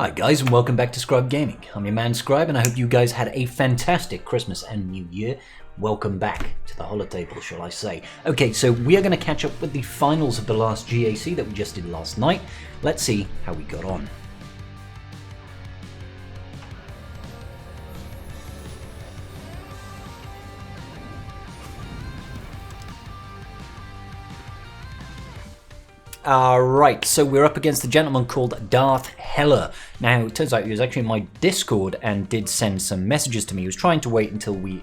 Hi guys, and welcome back to Scrybe Gaming. I'm your man Scrybe, and I hope you guys had a fantastic Christmas and New Year. Welcome back to the holotable, shall I say. Okay, so we are going to catch up with the finals of the last GAC that we just did last night. Let's see how we got on. Alright, so we're up against a gentleman called Darth Heller. Now, it turns out he was actually in my Discord and did send some messages to me. He was trying to wait until we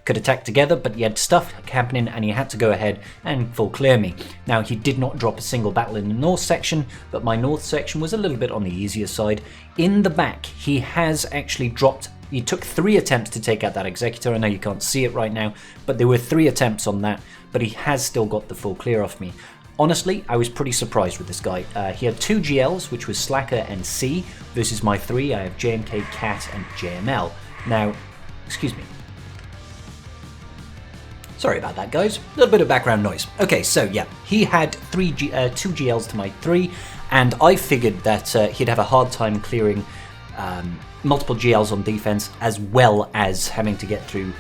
could attack together, but he had stuff happening and he had to go ahead and full clear me. Now, he did not drop a single battle in the north section, but my north section was a little bit on the easier side. In the back, he has actually dropped. He took 3 attempts to take out that Executor. I know you can't see it right now, but there were 3 attempts on that, but he has still got the full clear off me. Honestly, I was pretty surprised with this guy. He had 2 GLs, which was Slacker and C, versus my 3. I have JMK, Cat, and JML. Now, excuse me. Sorry about that, guys. A little bit of background noise. Okay, so yeah, he had 2 GLs to my 3, and I figured that he'd have a hard time clearing multiple GLs on defense, as well as having to get 2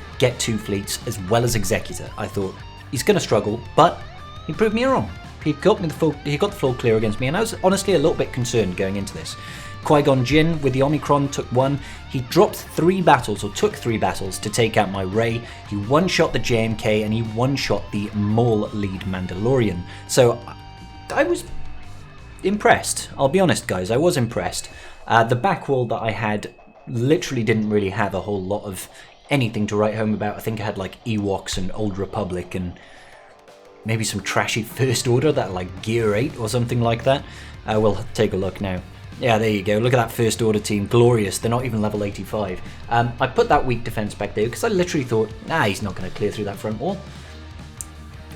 fleets, as well as Executor. I thought he's going to struggle, but he proved me wrong. He got the full clear against me, and I was honestly a little bit concerned going into this. Qui-Gon Jinn with the Omicron took 1. He dropped 3 battles, or took 3 battles, to take out my Rey. He one-shot the JMK, and he one-shot the Maul lead Mandalorian. So I was impressed. I'll be honest, guys, I was impressed. The back wall that I had literally didn't really have a whole lot of anything to write home about. I think I had like Ewoks and Old Republic and maybe some trashy First Order that like Gear 8 or something like that. We'll take a look now. Yeah, there you go. Look at that First Order team. Glorious. They're not even level 85. I put that weak defense back there because I literally thought, he's not going to clear through that front wall.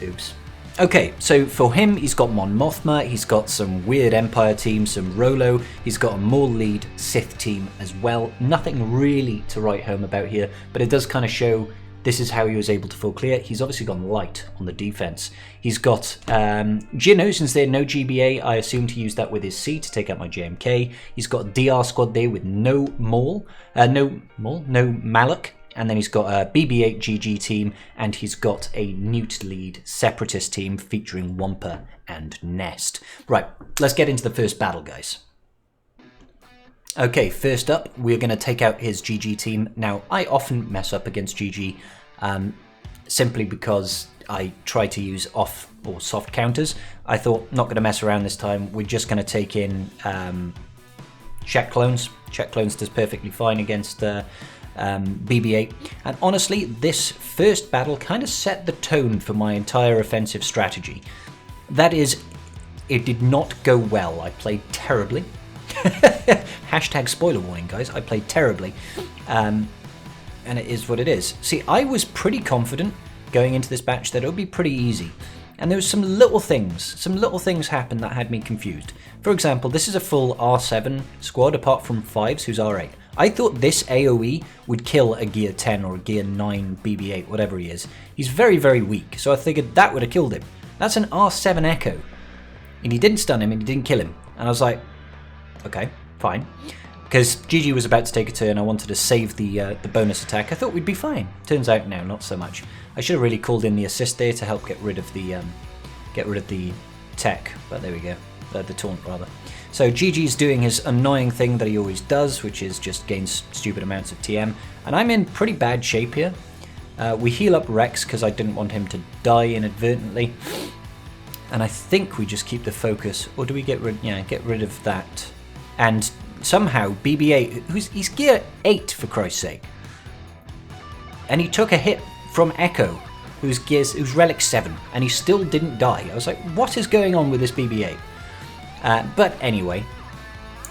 Oops. Okay, so for him, he's got Mon Mothma, he's got some weird Empire team, some Rolo, he's got a Maul lead Sith team as well. Nothing really to write home about here, but it does kind of show this is how he was able to full clear. He's obviously gone light on the defense. He's got Jinno, since there's no GBA, I assumed he used that with his C to take out my JMK. He's got a DR squad there with no Malak. And then he's got a BB-8 GG team, and he's got a Nute lead Separatist team featuring Wampa and Nest. Right, let's get into the first battle, guys. Okay, first up, we're going to take out his GG team. Now, I often mess up against GG simply because I try to use off or soft counters. I thought, not going to mess around this time. We're just going to take in Shaak Clones. Shaak Clones does perfectly fine against BB-8. And honestly, this first battle kind of set the tone for my entire offensive strategy. That is, it did not go well. I played terribly. Hashtag spoiler warning, guys. I played terribly, and it is what it is. See, I was pretty confident going into this batch that it would be pretty easy, and there was some little things happened that had me confused. For example, this is a full R7 squad apart from Fives, who's R8. I thought this AoE would kill a Gear 10 or a Gear 9 BB-8, whatever he is. He's very, very weak, so I figured that would have killed him. That's an R7 Echo, and he didn't stun him and he didn't kill him, and I was like, okay, fine. Because GG was about to take a turn, I wanted to save the bonus attack. I thought we'd be fine. Turns out, no, not so much. I should have really called in the assist there to help get rid of the tech. But there we go, the taunt rather. So GG's doing his annoying thing that he always does, which is just gains stupid amounts of TM. And I'm in pretty bad shape here. We heal up Rex because I didn't want him to die inadvertently. And I think we just keep the focus, or do we get rid of that? And somehow BB-8, he's Gear 8 for Christ's sake, and he took a hit from Echo, who's Relic 7, and he still didn't die. I was like, what is going on with this BB-8? But anyway,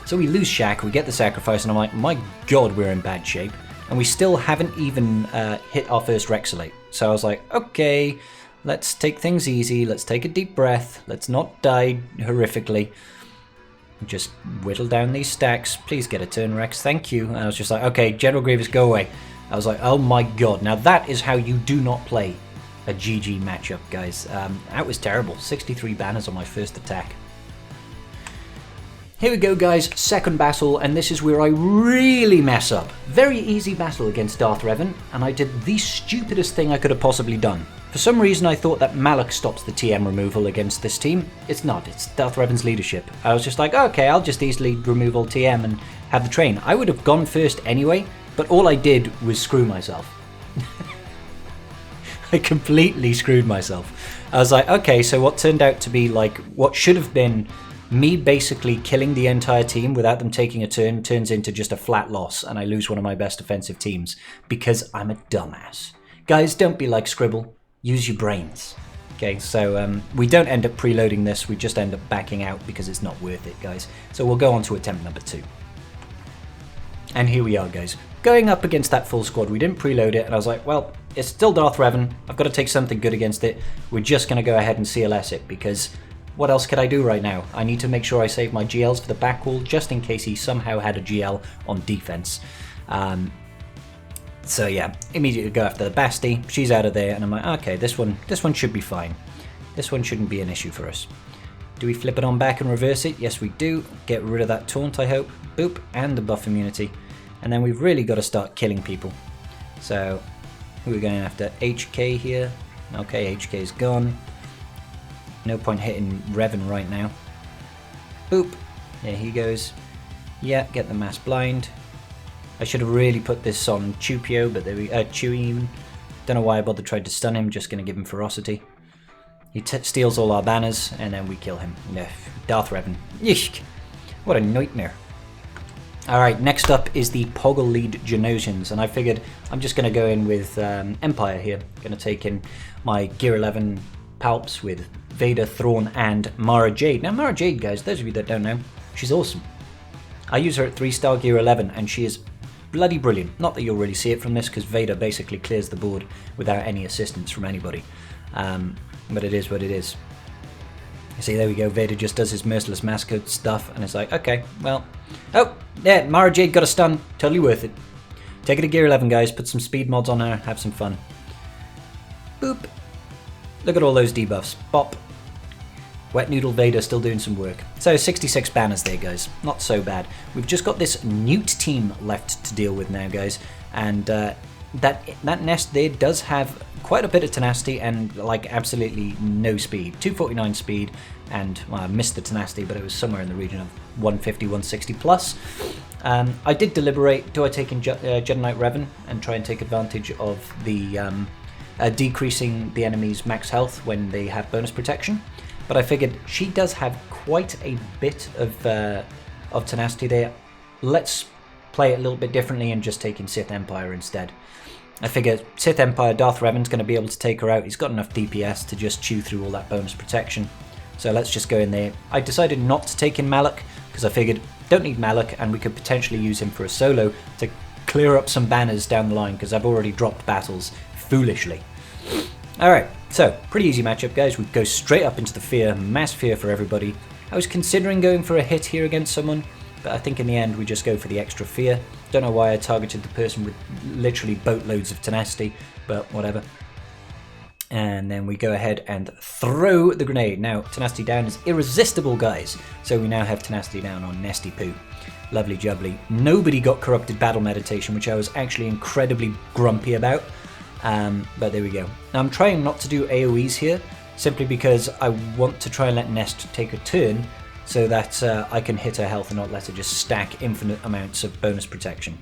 so we lose Shaak, we get the sacrifice, and I'm like, my god, we're in bad shape, and we still haven't even hit our first Rexolate. So I was like, okay, let's take things easy, let's take a deep breath, let's not die horrifically. Just whittle down these stacks. Please get a turn, Rex. Thank you. And I was just like, okay, General Grievous, go away. I was like, oh my god. Now that is how you do not play a GG matchup, guys. That was terrible. 63 banners on my first attack. Here we go, guys, second battle, and this is where I really mess up. Very easy battle against Darth Revan, and I did the stupidest thing I could have possibly done. For some reason I thought that Malak stops the TM removal against this team. It's not, it's Darth Revan's leadership. I was just like, okay, I'll just easily remove all TM and have the train. I would have gone first anyway, but all I did was screw myself. I completely screwed myself. I was like, okay, so what turned out to be like, what should have been me basically killing the entire team without them taking a turn turns into just a flat loss, and I lose one of my best offensive teams because I'm a dumbass. Guys, don't be like Scribble. Use your brains. Okay, so we don't end up preloading this, we just end up backing out because it's not worth it, guys. So we'll go on to attempt number 2. And here we are, guys. Going up against that full squad, we didn't preload it, and I was like, well, it's still Darth Revan, I've got to take something good against it. We're just going to go ahead and CLS it, because what else could I do right now? I need to make sure I save my GLs for the back wall, just in case he somehow had a GL on defense. So yeah, immediately go after the Basti. She's out of there, and I'm like, okay, this one should be fine. This one shouldn't be an issue for us. Do we flip it on back and reverse it? Yes, we do. Get rid of that taunt, I hope. Boop, and the buff immunity. And then we've really got to start killing people. So, who are we going after? HK here. Okay, HK's gone. No point hitting Revan right now. Boop. There he goes. Yeah, get the mass blind. I should have really put this on Chupio, but there we Chewie even. Don't know why I bothered tried to stun him, just going to give him ferocity. He steals all our banners, and then we kill him. Darth Revan. Yeesh. What a nightmare. Alright, next up is the Poggle Lead Genosians, and I figured I'm just going to go in with Empire here. Going to take in my Gear 11 Palps with Vader, Thrawn, and Mara Jade. Now, Mara Jade, guys, those of you that don't know, she's awesome. I use her at 3-star Gear 11, and she is bloody brilliant. Not that you'll really see it from this, because Vader basically clears the board without any assistance from anybody. But it is what it is. You see, there we go. Vader just does his merciless mascot stuff, and it's like, okay, well... Oh, yeah, Mara Jade got a stun. Totally worth it. Take it to Gear 11, guys. Put some speed mods on her. Have some fun. Boop. Look at all those debuffs. Bop. Wet Noodle Vader still doing some work. So 66 banners there, guys. Not so bad. We've just got this Nute team left to deal with now, guys. And that nest there does have quite a bit of tenacity and like absolutely no speed. 249 speed, and well, I missed the tenacity, but it was somewhere in the region of 150, 160 plus. I did deliberate, do I take in Jedi Knight Revan and try and take advantage of the decreasing the enemy's max health when they have bonus protection? But I figured she does have quite a bit of tenacity there. Let's play it a little bit differently and just take in Sith Empire instead. I figure Sith Empire, Darth Revan's going to be able to take her out. He's got enough DPS to just chew through all that bonus protection. So let's just go in there. I decided not to take in Malak, because I figured don't need Malak, and we could potentially use him for a solo to clear up some banners down the line, because I've already dropped battles foolishly. Alright, so pretty easy matchup, guys. We go straight up into the fear, mass fear for everybody. I was considering going for a hit here against someone, but I think in the end we just go for the extra fear. Don't know why I targeted the person with literally boatloads of tenacity, but whatever. And then we go ahead and throw the grenade. Now, tenacity down is irresistible, guys. So we now have tenacity down on Nesty Poo. Lovely jubbly. Nobody got corrupted battle meditation, which I was actually incredibly grumpy about. But there we go. Now I'm trying not to do AoEs here, simply because I want to try and let Nest take a turn, so that I can hit her health and not let her just stack infinite amounts of bonus protection.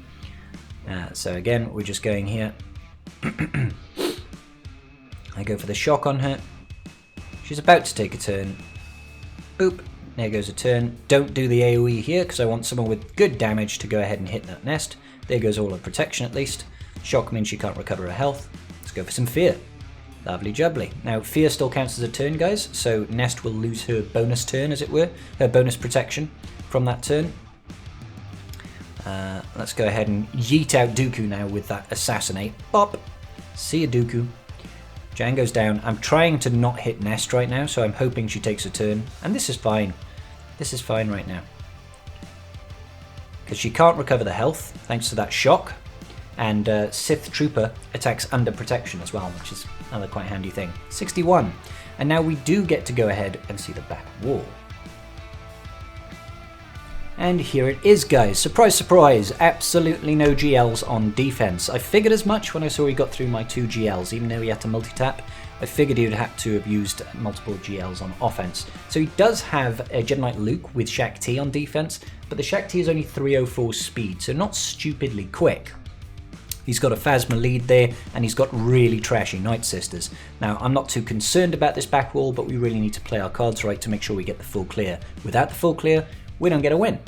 So again, we're just going here. I go for the shock on her. She's about to take a turn. Boop. There goes a turn. Don't do the AoE here, because I want someone with good damage to go ahead and hit that Nest. There goes all her protection at least. Shock means she can't recover her health. Let's go for some fear. Lovely jubbly. Now, fear still counts as a turn, guys, so Nest will lose her bonus turn, as it were, her bonus protection from that turn. Let's go ahead and yeet out Dooku now with that assassinate. Bop! See ya, Dooku. Jango's down. I'm trying to not hit Nest right now, so I'm hoping she takes a turn. And this is fine. This is fine right now. Because she can't recover the health, thanks to that shock. And Sith Trooper attacks under protection as well, which is another quite handy thing. 61. And now we do get to go ahead and see the back wall. And here it is, guys. Surprise, surprise. Absolutely no GLs on defense. I figured as much when I saw he got through my 2 GLs, even though he had to multi-tap. I figured he would have to have used multiple GLs on offense. So he does have a Jedi Knight Luke with Shaak T on defense, but the Shaak T is only 304 speed, so not stupidly quick. He's got a Phasma lead there, and he's got really trashy Nightsisters. Now, I'm not too concerned about this back wall, but we really need to play our cards right to make sure we get the full clear. Without the full clear, we don't get a win.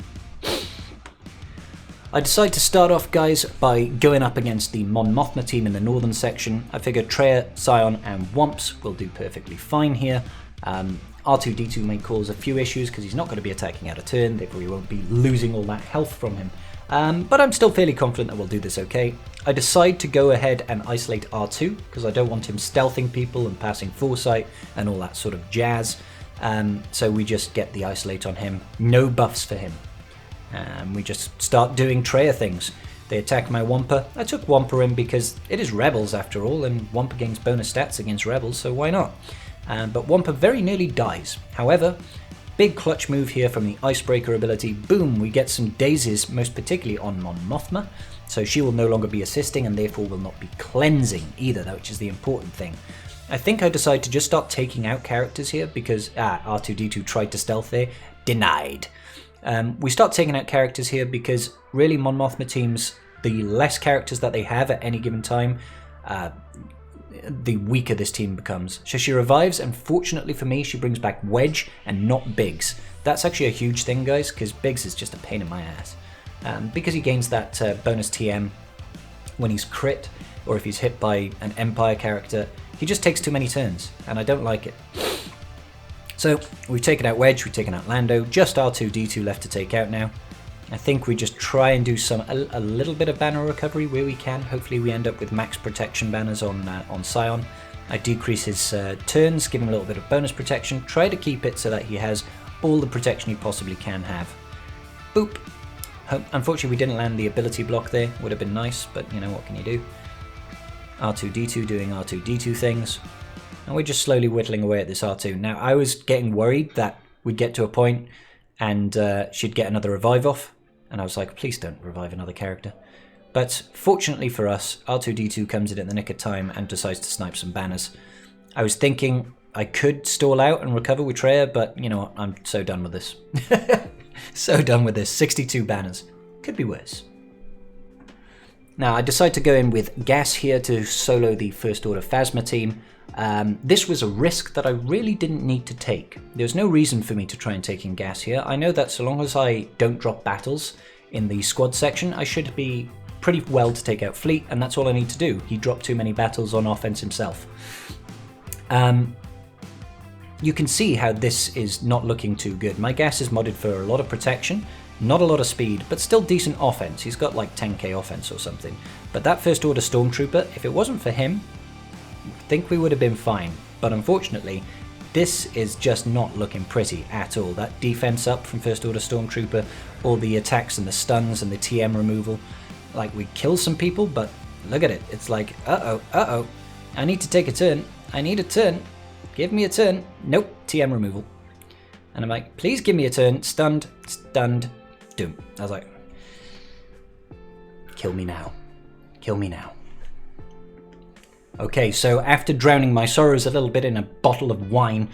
I decided to start off, guys, by going up against the Mon Mothma team in the northern section. I figured Traya, Scion, and Wumps will do perfectly fine here. R2-D2 may cause a few issues because he's not going to be attacking out of turn, therefore he won't be losing all that health from him. But I'm still fairly confident that we'll do this okay. I decide to go ahead and isolate R2 because I don't want him stealthing people and passing foresight and all that sort of jazz. So we just get the isolate on him. No buffs for him. We just start doing Traya things. They attack my Wampa. I took Wampa in because it is Rebels after all, and Wampa gains bonus stats against Rebels, so why not? But Wampa very nearly dies. However, big clutch move here from the Icebreaker ability. Boom, we get some daisies, most particularly on Mon Mothma. So she will no longer be assisting and therefore will not be cleansing either, which is the important thing. I think I decided to just start taking out characters here because R2-D2 tried to stealth there. Denied. We start taking out characters here because really Mon Mothma teams, the less characters that they have at any given time, the weaker this team becomes. So she revives, and fortunately for me, she brings back Wedge and not Biggs. That's actually a huge thing, guys, because Biggs is just a pain in my ass. Because he gains that bonus TM when he's crit, or if he's hit by an Empire character, he just takes too many turns, and I don't like it. So we've taken out Wedge, we've taken out Lando, just R2-D2 left to take out now. I think we just try and do a little bit of banner recovery where we can. Hopefully we end up with max protection banners on Scion. I decrease his turns, give him a little bit of bonus protection, try to keep it so that he has all the protection he possibly can have. Boop. Unfortunately we didn't land the ability block there, would have been nice, but you know, what can you do? R2-D2 doing R2-D2 things. And we're just slowly whittling away at this R2. Now, I was getting worried that we'd get to a point and she'd get another revive off. And I was like, please don't revive another character. But fortunately for us, R2-D2 comes in at the nick of time and decides to snipe some banners. I was thinking I could stall out and recover with Traya, but you know what? I'm so done with this. So done with this. 62 banners. Could be worse. Now, I decided to go in with Gas here to solo the First Order Phasma team. This was a risk that I really didn't need to take. There's no reason for me to try and take in Gas here. I know that so long as I don't drop battles in the squad section, I should be pretty well to take out Fleet, and that's all I need to do. He dropped too many battles on offense himself. You can see how this is not looking too good. My Gas is modded for a lot of protection, not a lot of speed, but still decent offense. He's got like 10k offense or something. But that First Order Stormtrooper, if it wasn't for him, I think we would have been fine. But unfortunately, this is just not looking pretty at all. That defense up from First Order Stormtrooper, all the attacks and the stuns and the TM removal. Like, we kill some people, but look at it. It's like, uh-oh. I need to take a turn. I need a turn. Give me a turn. Nope, TM removal. And I'm like, please give me a turn. Stunned, doom. I was like, kill me now. Kill me now. Okay, so after drowning my sorrows a little bit in a bottle of wine,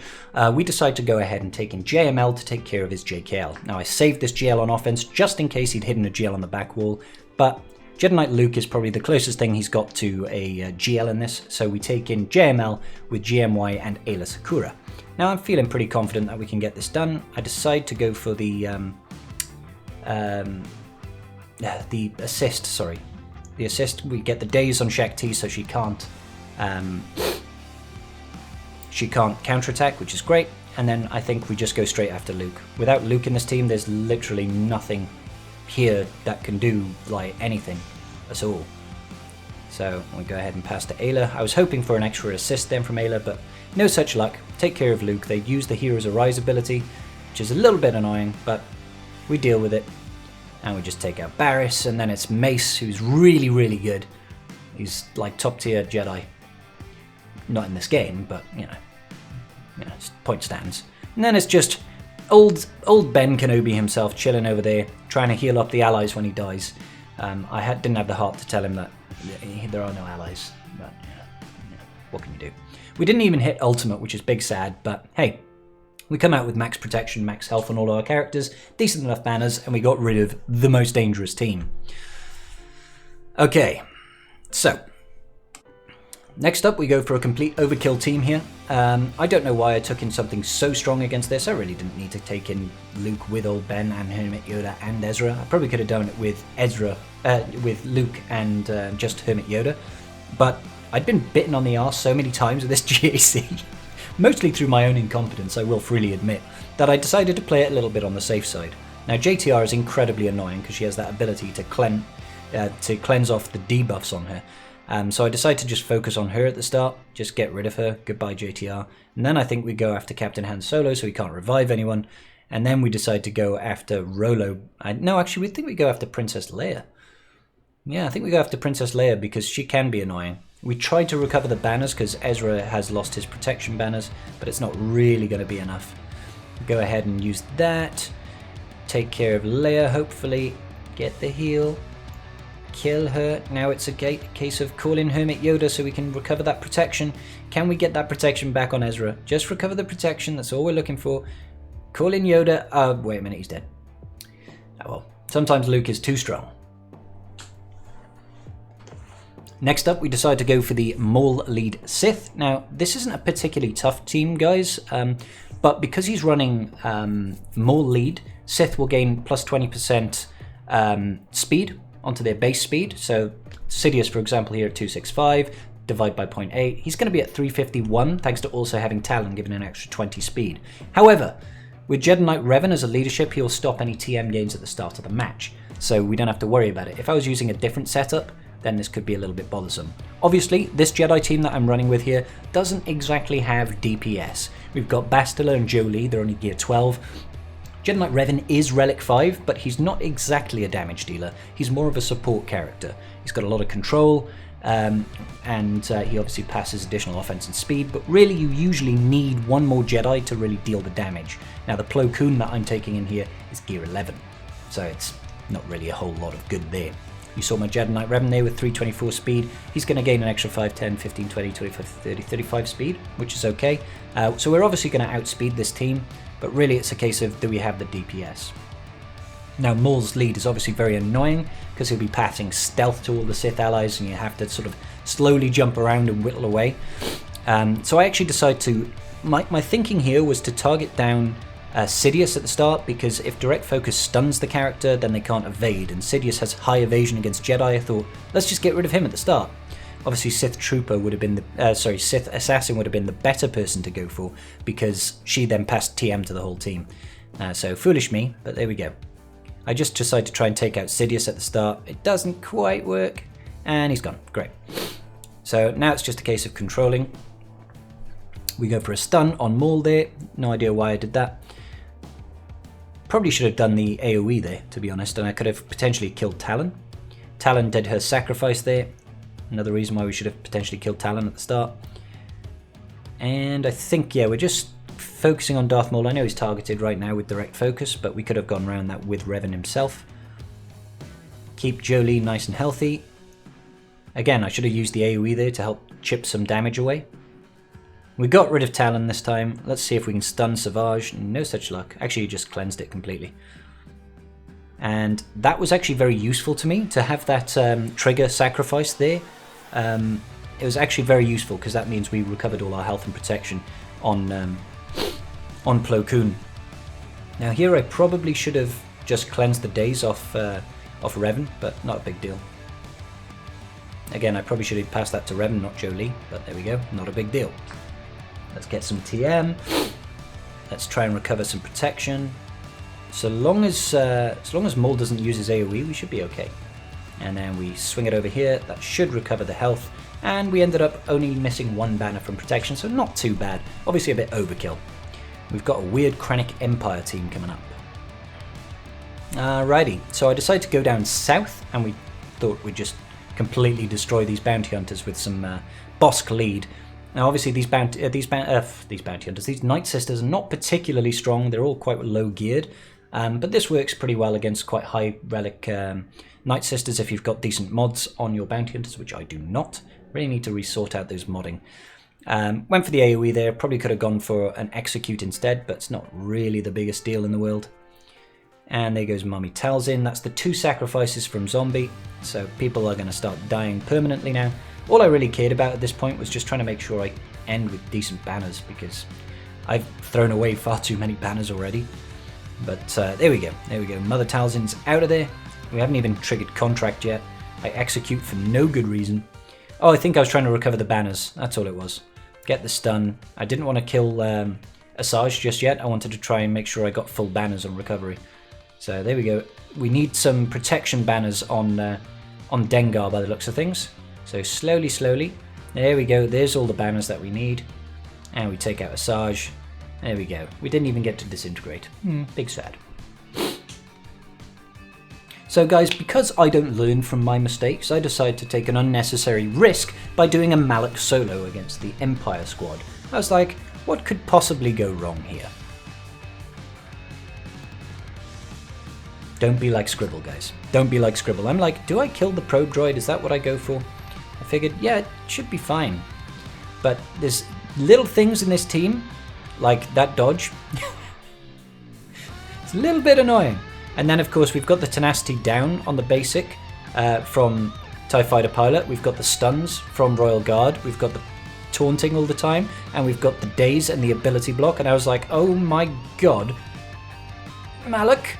we decided to go ahead and take in JML to take care of his JKL. Now, I saved this GL on offense just in case he'd hidden a GL on the back wall, but Jedi Knight Luke is probably the closest thing he's got to a GL in this, so we take in JML with GMY and Ayla Secura. Now, I'm feeling pretty confident that we can get this done. I decide to go for the assist, sorry. The assist, we get the days on Shaak T, so she can't counterattack, which is great. And then I think we just go straight after Luke. Without Luke in this team, there's literally nothing here that can do like anything at all. So we go ahead and pass to Ayla. I was hoping for an extra assist then from Ayla, but no such luck. Take care of Luke. They use the Hero's Arise ability, which is a little bit annoying, but we deal with it. And we just take out Barriss, and then it's Mace, who's really, really good. He's like top tier Jedi. Not in this game, but you know, point stands. And then it's just old Ben Kenobi himself chilling over there, trying to heal up the allies when he dies. Didn't have the heart to tell him that there are no allies, but what can you do? We didn't even hit ultimate, which is big sad, but hey, we come out with max protection, max health on all our characters, decent enough banners, and we got rid of the most dangerous team. Okay, so next up we go for a complete overkill team here. I don't know why I took in something so strong against this. I really didn't need to take in Luke with old Ben and Hermit Yoda and Ezra. I probably could have done it with with Luke and just Hermit Yoda, but I'd been bitten on the arse so many times with this GAC, mostly through my own incompetence, I will freely admit, that I decided to play it a little bit on the safe side. Now JTR is incredibly annoying because she has that ability to cleanse off the debuffs on her. So I decided to just focus on her at the start, just get rid of her, goodbye JTR. And then I think we go after Captain Han Solo so he can't revive anyone. And then we decide to go after Rolo. No, actually we think we go after Princess Leia. Yeah, I think we go after Princess Leia because she can be annoying. We tried to recover the banners because Ezra has lost his protection banners, but it's not really going to be enough. Go ahead and use that. Take care of Leia, hopefully. Get the heal. Kill her. Now it's a case of calling Hermit Yoda so we can recover that protection. Can we get that protection back on Ezra? Just recover the protection, that's all we're looking for. Call in Yoda. Wait a minute, he's dead. Oh well, sometimes Luke is too strong. Next up, we decide to go for the Maul lead Sith. Now, this isn't a particularly tough team, guys, but because he's running Maul lead, Sith will gain plus 20% speed onto their base speed. So Sidious, for example, here at 265, divide by 0.8. He's going to be at 351, thanks to also having Talon giving an extra 20 speed. However, with Jedi Knight Revan as a leadership, he'll stop any TM gains at the start of the match, so we don't have to worry about it. If I was using a different setup, then this could be a little bit bothersome. Obviously, this Jedi team that I'm running with here doesn't exactly have DPS. We've got Bastila and Jolee, they're only gear 12. Jedi Knight Revan is Relic 5, but he's not exactly a damage dealer. He's more of a support character. He's got a lot of control, and he obviously passes additional offense and speed, but really you usually need one more Jedi to really deal the damage. Now the Plo Koon that I'm taking in here is gear 11, so it's not really a whole lot of good there. You saw my Jedi Knight Revan there with 324 speed. He's going to gain an extra 5, 10, 15, 20, 25, 30, 35 speed, which is okay. So we're obviously going to outspeed this team, but really it's a case of do we have the DPS. Now Maul's lead is obviously very annoying because he'll be passing stealth to all the Sith allies and you have to sort of slowly jump around and whittle away. So I actually decided to, my thinking here was to target down Sidious at the start, because if direct focus stuns the character then they can't evade, and Sidious has high evasion against Jedi. I thought, let's just get rid of him at the start. Obviously Sith Trooper would have been Sith Assassin would have been the better person to go for, because she then passed TM to the whole team. So foolish me, but there we go. I just decided to try and take out Sidious at the start. It doesn't quite work, and he's gone. Great. So now it's just a case of controlling. We go for a stun on Maul there. No idea why I did that. Probably should have done the AoE there, to be honest, and I could have potentially killed Talon. Talon did her sacrifice there. Another reason why we should have potentially killed Talon at the start. And I think, yeah, we're just focusing on Darth Maul. I know he's targeted right now with direct focus, but we could have gone around that with Revan himself. Keep Jolee nice and healthy. Again, I should have used the AoE there to help chip some damage away. We got rid of Talon this time. Let's see if we can stun Savage. No such luck. Actually, he just cleansed it completely. And that was actually very useful to me, to have that trigger sacrifice there. It was actually very useful, because that means we recovered all our health and protection on Plo Koon. Now here I probably should have just cleansed the days off Revan, but not a big deal. Again, I probably should have passed that to Revan, not Jolee, but there we go, not a big deal. Let's get some TM. Let's try and recover some protection. So long as Maul doesn't use his AoE, we should be okay. And then we swing it over here. That should recover the health. And we ended up only missing one banner from protection, so not too bad. Obviously a bit overkill. We've got a weird Krennic Empire team coming up. Alrighty, so I decided to go down south, and we thought we'd just completely destroy these bounty hunters with some Bosk lead. Now, obviously, these bounty hunters, these Nightsisters are not particularly strong. They're all quite low geared, but this works pretty well against quite high relic Nightsisters if you've got decent mods on your bounty hunters, which I do not. Really need to resort out those modding. Went for the AoE there. Probably could have gone for an Execute instead, but it's not really the biggest deal in the world. And there goes Mummy Talzin. That's the 2 sacrifices from Zombie, so people are going to start dying permanently now. All I really cared about at this point was just trying to make sure I end with decent banners, because I've thrown away far too many banners already. But there we go, Mother Talzin's out of there. We haven't even triggered Contract yet. I Execute for no good reason. Oh, I think I was trying to recover the banners, that's all it was. Get the stun. I didn't want to kill Asajj just yet. I wanted to try and make sure I got full banners on recovery. So there we go. We need some protection banners on Dengar by the looks of things. So slowly, slowly. There we go. There's all the banners that we need. And we take out Asajj. There we go. We didn't even get to disintegrate. Big sad. So guys, because I don't learn from my mistakes, I decided to take an unnecessary risk by doing a Malak solo against the Empire squad. I was like, what could possibly go wrong here? Don't be like Scribble, guys. Don't be like Scribble. I'm like, do I kill the probe droid? Is that what I go for? I figured, yeah, it should be fine. But there's little things in this team, like that dodge. It's a little bit annoying. And then, of course, we've got the tenacity down on the basic from TIE Fighter Pilot. We've got the stuns from Royal Guard. We've got the taunting all the time. And we've got the daze and the ability block. And I was like, oh my god. Malak?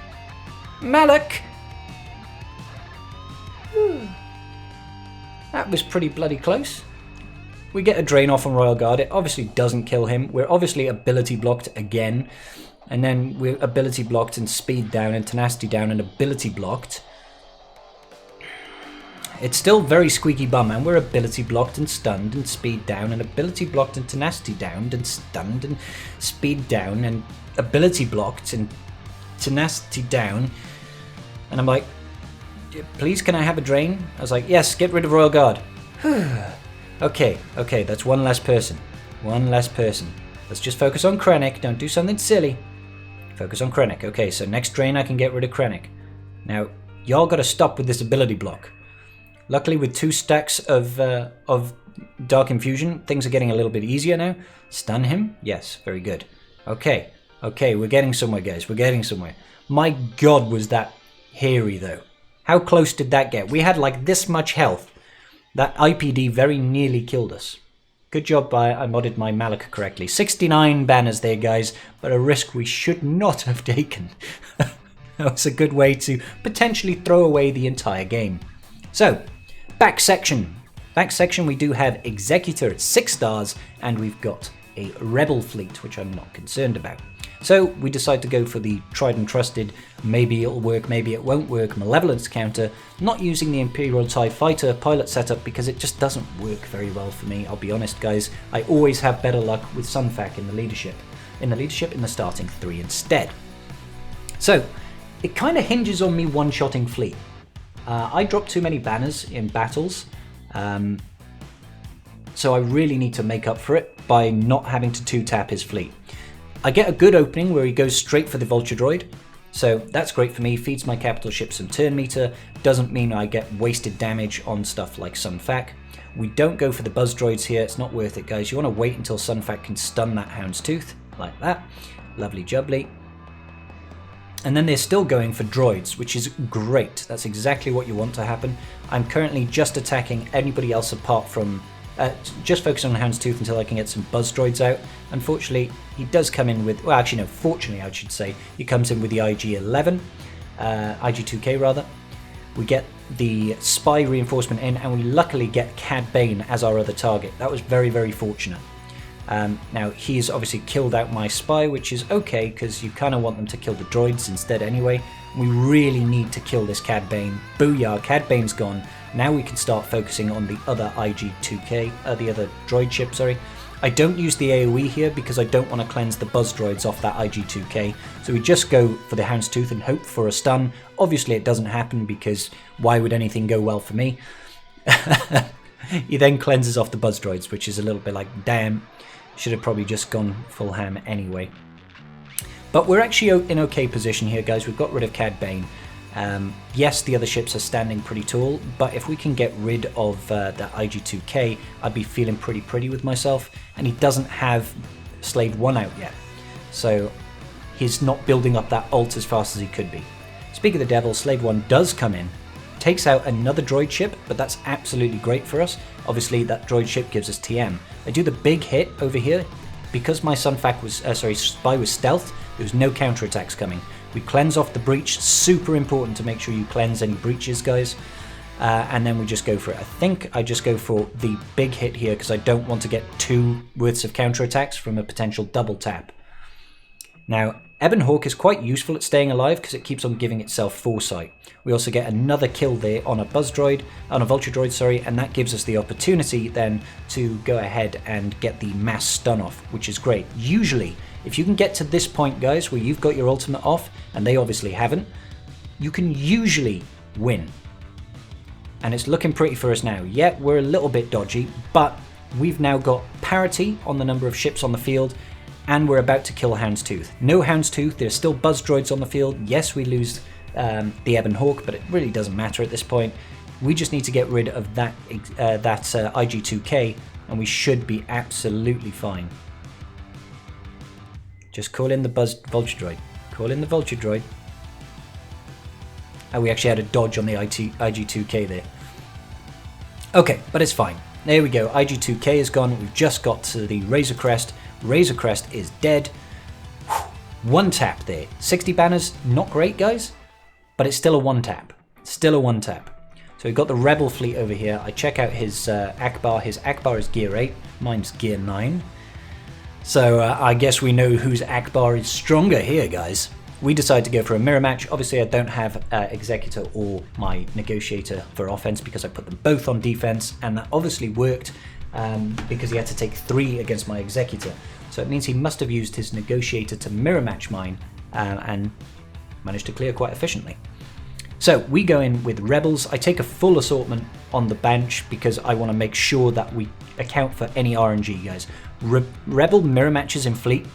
Malak! That was pretty bloody close. We get a drain off on Royal Guard. It obviously doesn't kill him. We're obviously ability blocked again. And then we're ability blocked and speed down and tenacity down and ability blocked. It's still very squeaky bum, and we're ability blocked and stunned and speed down and ability blocked and tenacity down and stunned and speed down and ability blocked and tenacity down. And I'm like, please can I have a drain? I was like, yes, get rid of Royal Guard. Okay, that's one less person. One less person. Let's just focus on Krennic, don't do something silly. Focus on Krennic. Okay, so next drain I can get rid of Krennic. Now, y'all gotta stop with this ability block. Luckily with 2 stacks of Dark Infusion, things are getting a little bit easier now. Stun him? Yes, very good. Okay, we're getting somewhere, guys. We're getting somewhere. My god, was that hairy, though. How close did that get? We had like this much health. That IPD very nearly killed us. Good job I modded my Malak correctly. 69 banners there, guys, but a risk we should not have taken. That was a good way to potentially throw away the entire game. So, back section. Back section, we do have Executor at 6 stars, and we've got a Rebel fleet, which I'm not concerned about. So we decide to go for the tried and trusted, maybe it'll work, maybe it won't work, Malevolence counter, not using the Imperial TIE Fighter pilot setup because it just doesn't work very well for me, I'll be honest guys. I always have better luck with Sunfac in the leadership. In the starting 3 instead. So, it kind of hinges on me one-shotting fleet. I drop too many banners in battles, so I really need to make up for it by not having to 2-tap his fleet. I get a good opening where he goes straight for the Vulture Droid, so that's great for me, feeds my capital ship some turn meter, doesn't mean I get wasted damage on stuff like Sunfac. We don't go for the Buzz Droids here, it's not worth it guys, you want to wait until Sunfac can stun that Houndstooth, like that, lovely jubbly. And then they're still going for droids, which is great, that's exactly what you want to happen. I'm currently just attacking anybody else apart from just focus on Houndstooth until I can get some Buzz Droids out. Unfortunately, he does come in with, well actually no, fortunately I should say, he comes in with the IG-11, IG-2K rather. We get the Spy reinforcement in, and we luckily get Cad Bane as our other target. That was very, very fortunate. Now, he's obviously killed out my Spy, which is okay, because you kind of want them to kill the droids instead anyway. We really need to kill this Cad Bane. Booyah, Cad Bane's gone. Now we can start focusing on the other IG-2K, the other droid ship, sorry. I don't use the AoE here because I don't want to cleanse the Buzz Droids off that IG-2K, so we just go for the Houndstooth and hope for a stun. Obviously it doesn't happen because why would anything go well for me? He then cleanses off the buzz droids, which is a little bit like, damn, should have probably just gone full ham anyway. But we're actually in okay position here, guys. We've got rid of Cad Bane. Yes, the other ships are standing pretty tall, but if we can get rid of that IG-2K, I'd be feeling pretty with myself. And he doesn't have Slave 1 out yet, so he's not building up that ult as fast as he could be. Speaking of the devil, Slave 1 does come in, takes out another droid ship, but that's absolutely great for us. Obviously, that droid ship gives us TM. I do the big hit over here. Because my Spy was stealthed, there was no counterattacks coming. We cleanse off the breach, super important to make sure you cleanse any breaches, guys. And then we just go for it. I think I just go for the big hit here because I don't want to get 2 worths of counterattacks from a potential double tap. Now, Ebon Hawk is quite useful at staying alive because it keeps on giving itself foresight. We also get another kill there on a buzz droid, on a vulture droid, sorry, and that gives us the opportunity then to go ahead and get the mass stun off, which is great. Usually, if you can get to this point, guys, where you've got your ultimate off, and they obviously haven't, you can usually win. And it's looking pretty for us now. Yeah, we're a little bit dodgy, but we've now got parity on the number of ships on the field, and we're about to kill Houndstooth. No Houndstooth, there's still buzz droids on the field. Yes, we lose the Ebon Hawk, but it really doesn't matter at this point. We just need to get rid of that IG-2K, and we should be absolutely fine. Just call in the vulture droid. Call in the vulture droid. And we actually had a dodge on the IG-2K there. Okay, but it's fine. There we go. IG-2K is gone. We've just got to the Razor Crest. Razor Crest is dead. One tap there. 60 banners, not great, guys, but it's still a one tap. Still a one tap. So we've got the Rebel fleet over here. I check out his Akbar. His Akbar is gear 8. Mine's gear 9. So I guess we know whose Akbar is stronger here, guys. We decide to go for a mirror match. Obviously, I don't have Executor or my Negotiator for offense because I put them both on defense, and that obviously worked because he had to take 3 against my Executor. So it means he must have used his Negotiator to mirror match mine and managed to clear quite efficiently. So we go in with Rebels. I take a full assortment on the bench because I want to make sure that we account for any RNG, guys. Rebel mirror matches in fleet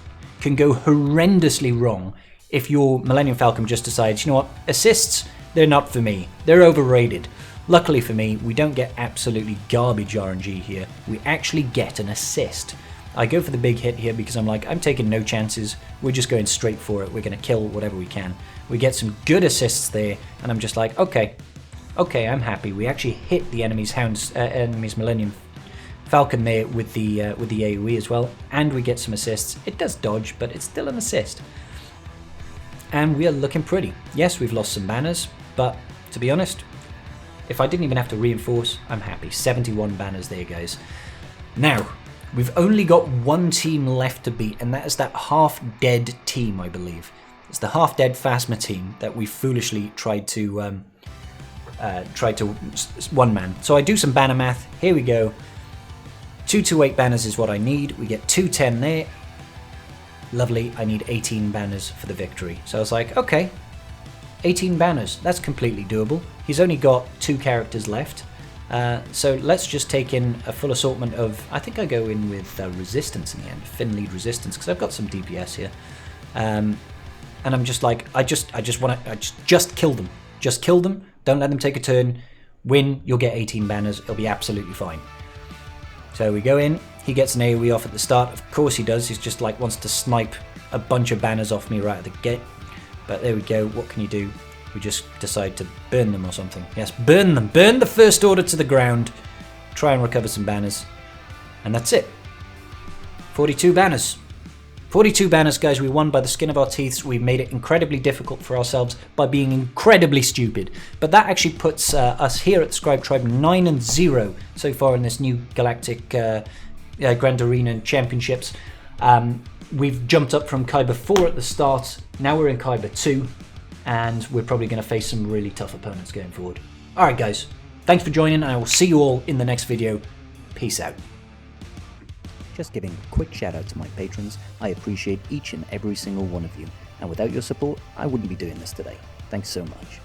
can go horrendously wrong if your Millennium Falcon just decides, you know what, assists, they're not for me. They're overrated. Luckily for me, we don't get absolutely garbage RNG here. We actually get an assist. I go for the big hit here because I'm like, I'm taking no chances. We're just going straight for it. We're going to kill whatever we can. We get some good assists there, and I'm just like, okay, I'm happy. We actually hit the enemy's Millennium Falcon there with the AoE as well, and we get some assists. It does dodge, but it's still an assist. And we are looking pretty. Yes, we've lost some banners, but to be honest, if I didn't even have to reinforce, I'm happy. 71 banners there, guys. Now, we've only got one team left to beat, and that is that half-dead team, I believe. It's the half-dead Phasma team that we foolishly tried to one-man. So I do some banner math. Here we go. 228 banners is what I need. We get 210 there. Lovely, I need 18 banners for the victory. So I was like, okay, 18 banners, that's completely doable. He's only got 2 characters left. So let's just take in a full assortment of, I think I go in with Resistance in the end, Fin Lead Resistance, because I've got some DPS here. And I'm just like, I just kill them. Just kill them, don't let them take a turn. Win, you'll get 18 banners, it'll be absolutely fine. So we go in, he gets an AoE off at the start, of course he does, he's just like wants to snipe a bunch of banners off me right at the gate. But there we go, what can you do? We just decide to burn them or something. Yes, burn them, burn the First Order to the ground, try and recover some banners, and that's it. 42 banners. 42 banners, guys. We won by the skin of our teeth. We made it incredibly difficult for ourselves by being incredibly stupid. But that actually puts us here at the Scrybe Tribe 9-0 so far in this new Galactic Grand Arena Championships. We've jumped up from Kyber 4 at the start. Now we're in Kyber 2. And we're probably going to face some really tough opponents going forward. Alright, guys. Thanks for joining, and I will see you all in the next video. Peace out. Just giving a quick shout out to my patrons. I appreciate each and every single one of you, and without your support I wouldn't be doing this today. Thanks so much.